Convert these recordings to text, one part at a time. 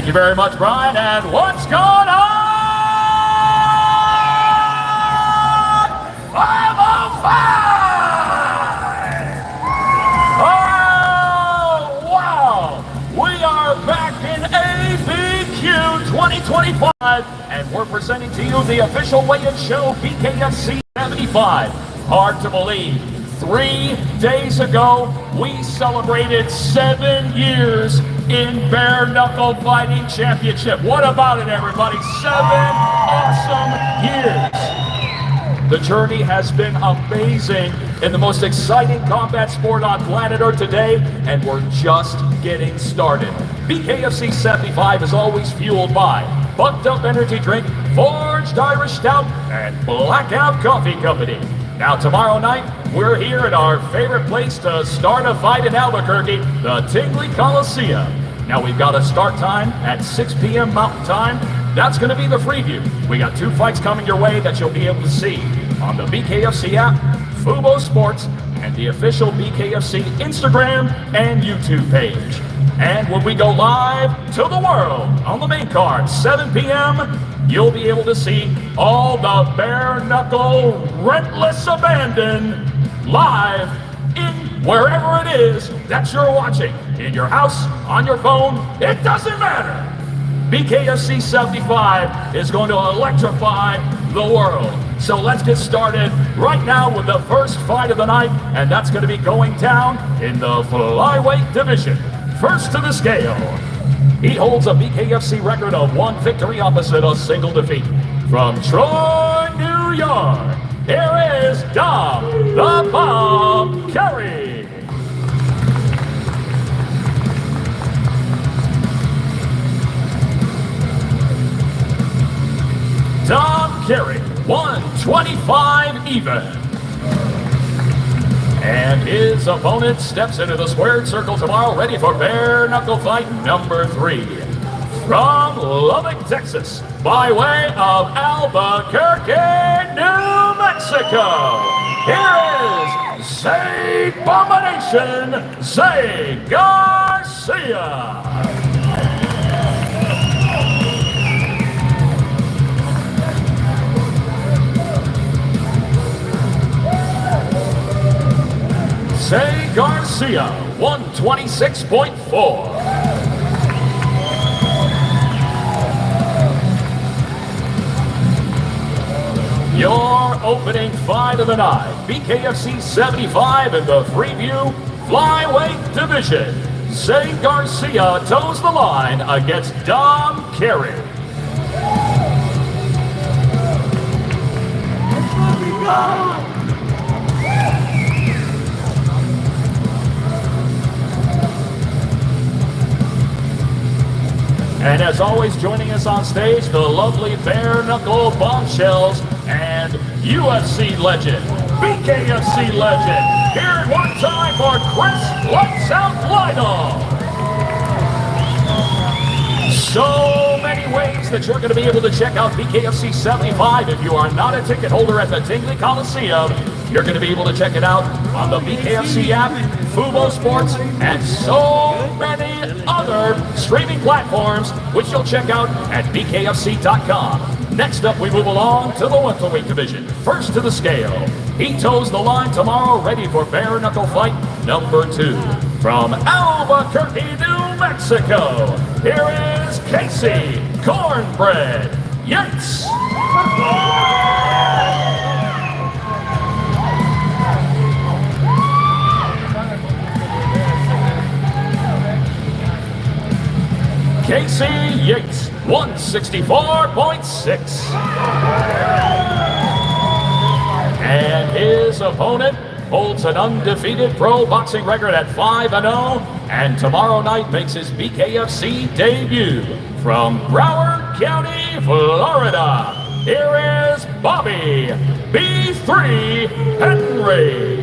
Thank you very much, Brian. And what's going on? 505! Oh, wow! We are back in ABQ 2025, and we're presenting to you the official weigh-in show, BKFC 75. Hard to believe. 3 days ago, we celebrated 7 years in Bare Knuckle Fighting Championship. What about it, everybody? 7 awesome years. The journey has been amazing in the most exciting combat sport on planet Earth today, and we're just getting started. BKFC 75 is always fueled by Bucked Up Energy Drink, Forged Irish Stout, and Blackout Coffee Company. Now, tomorrow night, we're here at our favorite place to start a fight in Albuquerque, the Tingley Coliseum. Now, we've got a start time at 6 p.m. Mountain Time. That's going to be the preview. We got 2 fights coming your way that you'll be able to see on the BKFC app, Fubo Sports, and the official BKFC Instagram and YouTube page. And when we go live to the world on the main card, 7 p.m., you'll be able to see all the bare knuckle, relentless abandon live in wherever it is that you're watching. In your house, on your phone, it doesn't matter. BKFC 75 is going to electrify the world. So let's get started right now with the first fight of the night, and that's going to be going down in the Flyweight division. First to the scale. He holds a BKFC record of 1 victory opposite a single defeat. From Troy, New York, here is Dom the Bomb Carey. Dom Carey, 125 even. And his opponent steps into the squared circle tomorrow, ready for bare knuckle fight number 3. From Lubbock, Texas, by way of Albuquerque, New Mexico, here is Zay Abomination, Zay Garcia. Zay Garcia, 126.4. Your opening fight of the night, BKFC 75 in the preview Flyweight division. Zay Garcia toes the line against Dom Carey. And as always, joining us on stage, the lovely bare knuckle bombshells and UFC legend, BKFC legend, here at one time for Chris Lights Out Lionel. So many ways that you're going to be able to check out BKFC 75. If you are not a ticket holder at the Tingley Coliseum, you're going to be able to check it out on the BKFC app, Fubo Sports, and so many other streaming platforms, which you'll check out at bkfc.com. Next up, we move along to the welterweight division. First to the scale. He toes the line tomorrow, ready for bare knuckle fight number 2. From Albuquerque, New Mexico, here is Casey Cornbread Yates. Casey Yates, 164.6. And his opponent holds an undefeated pro boxing record at 5-0, and tomorrow night makes his BKFC debut. From Broward County, Florida, here is Bobby B3 Henry.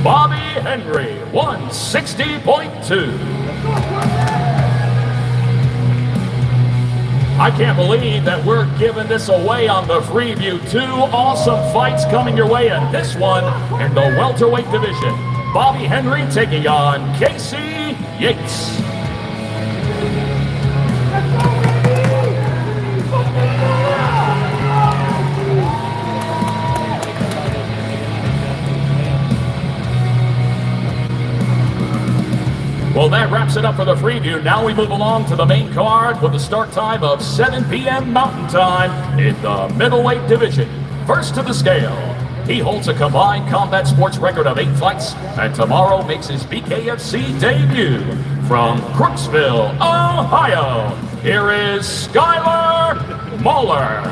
Bobby Henry, 160.2. I can't believe that we're giving this away on the Freeview. Two awesome fights coming your way, and this one in the welterweight division. Bobby Henry taking on Casey Yates. Well, that wraps it up for the Freeview. Now we move along to the main card with a start time of 7 p.m. Mountain Time in the middleweight division. First to the scale, he holds a combined combat sports record of 8 fights, and tomorrow makes his BKFC debut. From Crooksville, Ohio, here is Skylar Muller.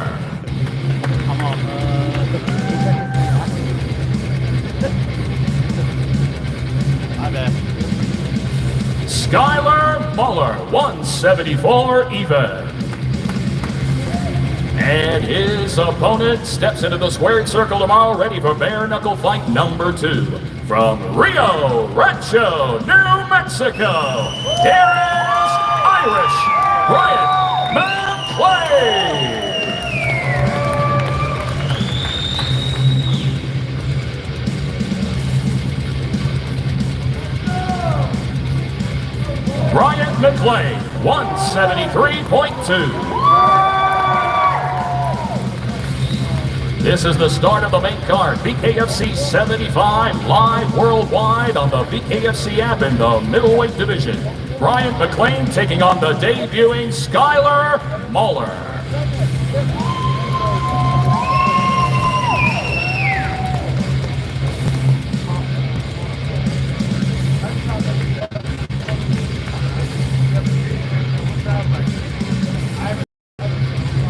Skylar Muller, 174 even. And his opponent steps into the squared circle tomorrow, ready for bare knuckle fight number 2. From Rio Rancho, New Mexico, here is Irish Brian McClay. Brian McClay, 173.2. This is the start of the main card. BKFC 75 live worldwide on the BKFC app in the middleweight division. Brian McClay taking on the debuting Skylar Muller.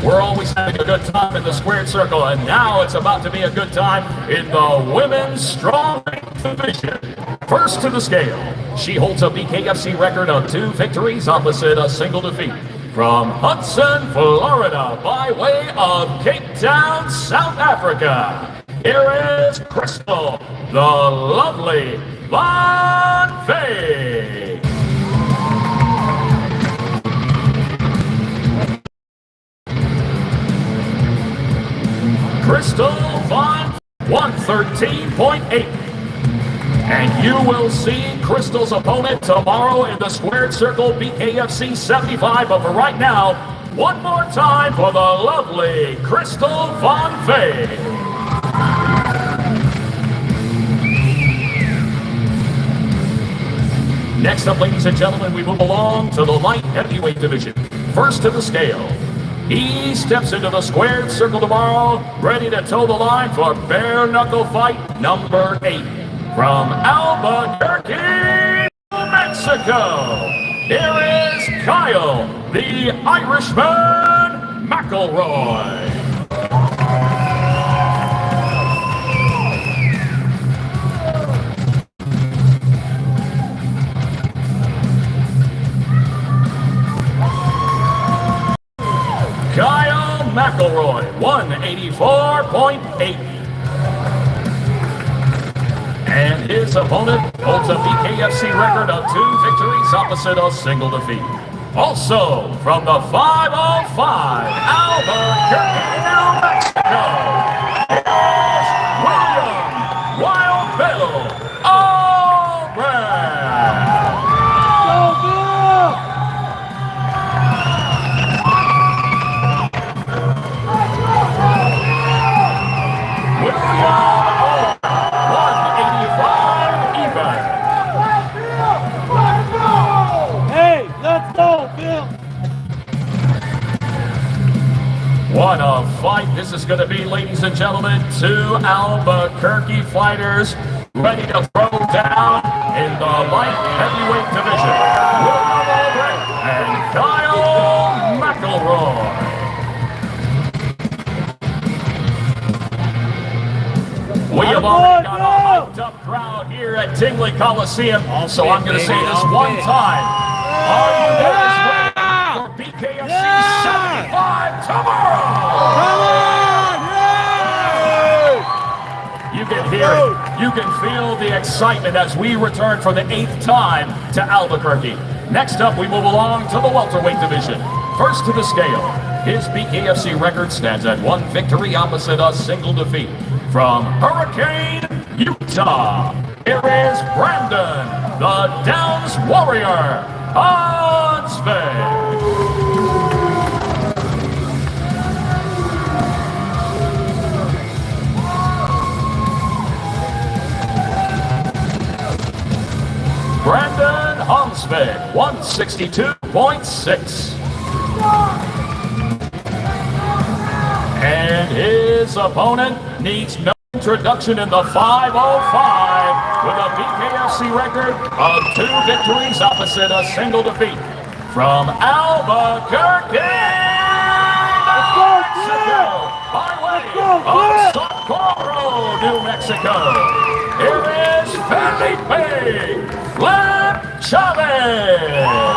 We're always having a good time in the squared circle, and now it's about to be a good time in the women's strawweight division. First to the scale, she holds a BKFC record of 2 victories opposite a single defeat. From Hudson, Florida, by way of Cape Town, South Africa, here is Crystal, the lovely Von Vee. Crystal Von 113.8. And you will see Crystal's opponent tomorrow in the squared circle BKFC 75. But for right now, one more time for the lovely Crystal Von Vee. Next up, ladies and gentlemen, we move along to the light heavyweight division. First to the scale, he steps into the squared circle tomorrow, ready to toe the line for bare knuckle fight number 8. From Albuquerque, Mexico, here is Kyle, the Irishman McElroy. Kyle McElroy, 184.8. And his opponent holds a BKFC record of 2 victories opposite a single defeat. Also, from the 505, Albuquerque, New Mexico, here's William Wild Bill Allred. What a fight this is going to be, ladies and gentlemen. 2 Albuquerque fighters ready to throw down in the light heavyweight division. William Allred and Kyle McElroy. We have already got a hyped up crowd here at Tingley Coliseum, so I'm going to say this one time. Are you guys ready for BKFC 75 tomorrow? Come on! You can hear it. You can feel the excitement as we return for the 8th time to Albuquerque. Next up, we move along to the welterweight division. First to the scale, His BKFC record stands at 1 victory opposite a single defeat. From Hurricane, Utah, here is Brandon, the Downs Warrior, Hansvik. Brandon Hansvik, 162.6. And his opponent needs no introduction in the 505 with a BKFC record of 2 victories opposite a single defeat. From Albuquerque, Mexico, by way of Socorro, New Mexico, here is Felipe Flip Chavez.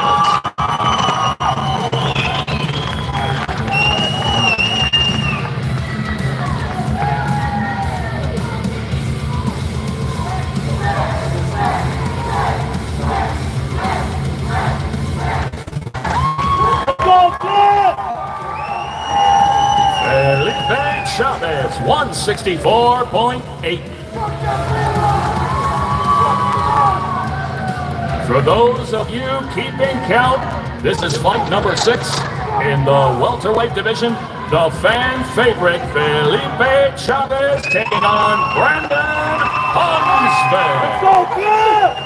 Felipe Chavez, 164.8. For those of you keeping count, this is fight number 6 in the welterweight division. The fan favorite Felipe Chavez taking on Brandon Hansvik. Go, Flip!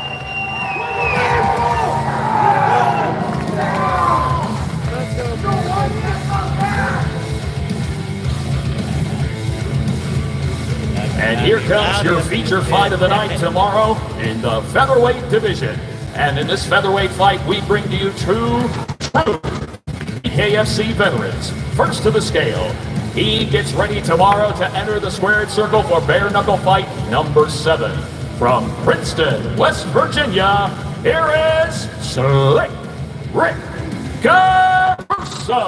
And here comes your feature fight of the night tomorrow in the featherweight division. And in this featherweight fight, we bring to you 2 true BKFC veterans. First to the scale, he gets ready tomorrow to enter the squared circle for bare knuckle fight number 7. From Princeton, West Virginia, here is Slick Rick Caruso.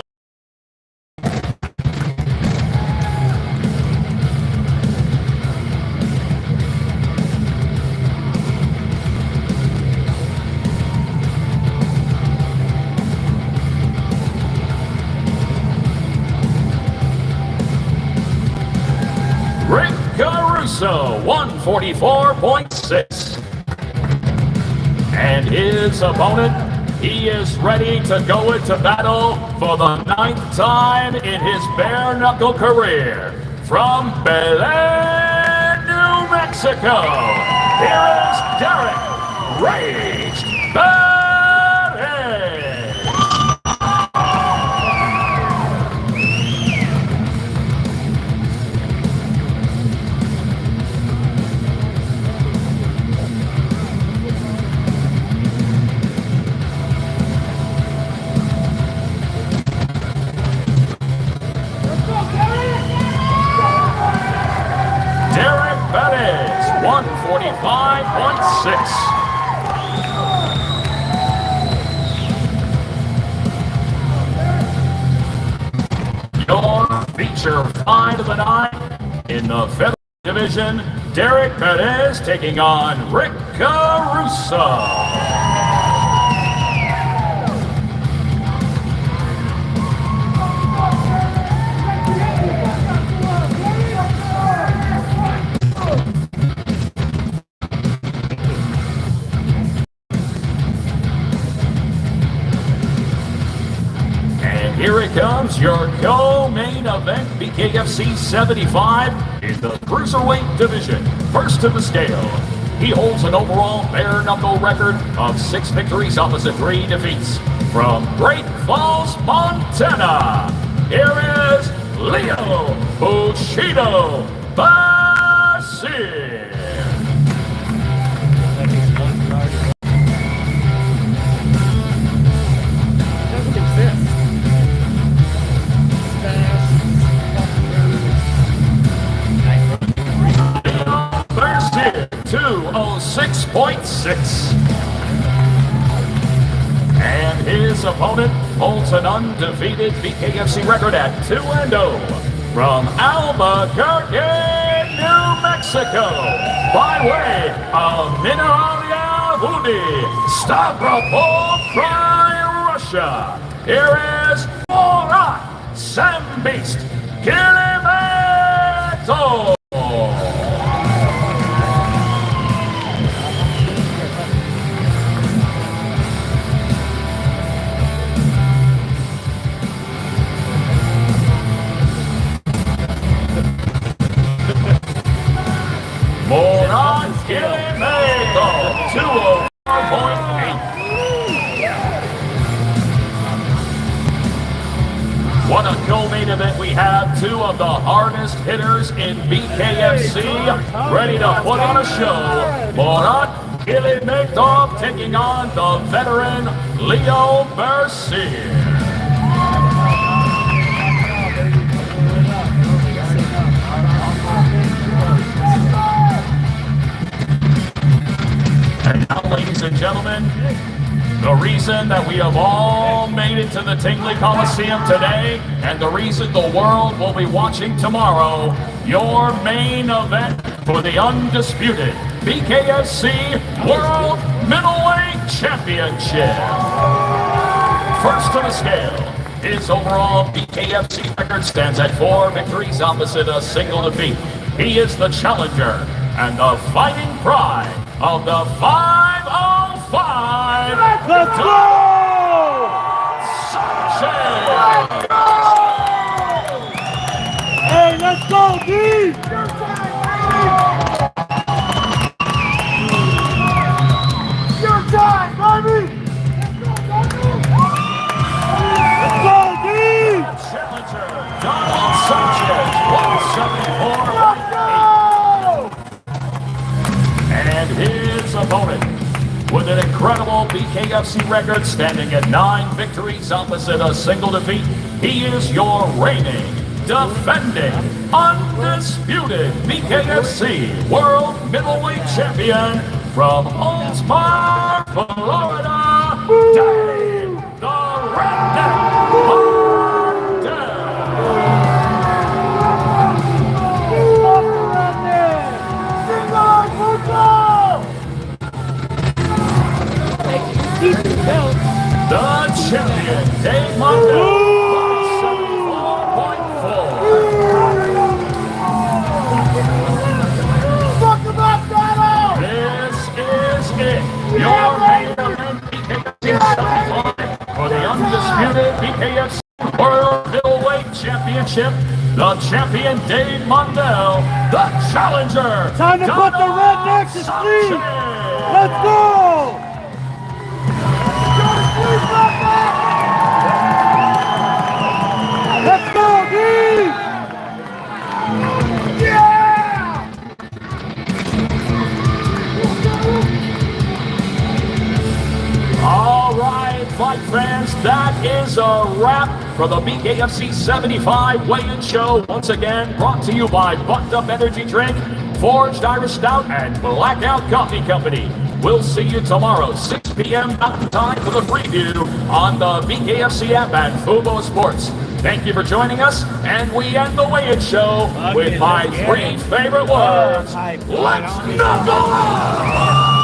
Rick Caruso, 144.6. And his opponent, he is ready to go into battle for the 9th time in his bare knuckle career. From Belen, New Mexico, here is Derek Rage Perez. Derek Perez, 145.6. Your feature fight of the night in the featherweight division, Derek Perez taking on Rick Caruso. Here it comes, your co-main event, BKFC 75 in the cruiserweight division. First to the scale, he holds an overall bare knuckle record of 6 victories opposite 3 defeats. From Great Falls, Montana, here is Leo Bushido Basir. Thursday, 206.6. And his opponent holds an undefeated BKFC record at 2-0. From Albuquerque, New Mexico, by way of Mineralia Vudi, Stavropol, Russia, here is Murat American Beast, Kilimanjaro. Moran Kilimanjaro, 204.8. What a co-main event we have. Two of the hardest hitters in BKFC ready to put on a show. Moran Kilimanjaro taking on the veteran Leo Mercier. And now, ladies and gentlemen, the reason that we have all made it to the Tingley Coliseum today, and the reason the world will be watching tomorrow, your main event for the undisputed BKFC World Middleweight Championship. First to the scale, his overall BKFC record stands at 4 victories opposite a single defeat. He is the challenger and the fighting pride of the 505. Let's go! Hey, let's go, D! Your time, baby! Let's go, D! Challenger, Donald Sanchez, 174. And his opponent, with an incredible BKFC record standing at 9 victories opposite a single defeat, he is your reigning, defending, undisputed BKFC World Middleweight Champion from Oldsmar, Florida, Dave the Redneck The champion, Dave Mondell, 174.4. Talk about that! This is it. Your main event, BKFC 75 for the undisputed BKFC World Middleweight Championship. The champion, Dave Mondell, the challenger. Time to put the rednecks to sleep! Let's go! Let's go, D! Yeah! All right, fight fans, that is a wrap for the BKFC 75 weigh-in show. Once again, brought to you by Bucked Up Energy Drink, Forged Irish Stout, and Blackout Coffee Company. We'll see you tomorrow, 6 p.m. Mountain Time for the preview on the BKFC app and Fubo Sports. Thank you for joining us, and we end the weigh-in show with my 3 favorite words. Let's knuckle up!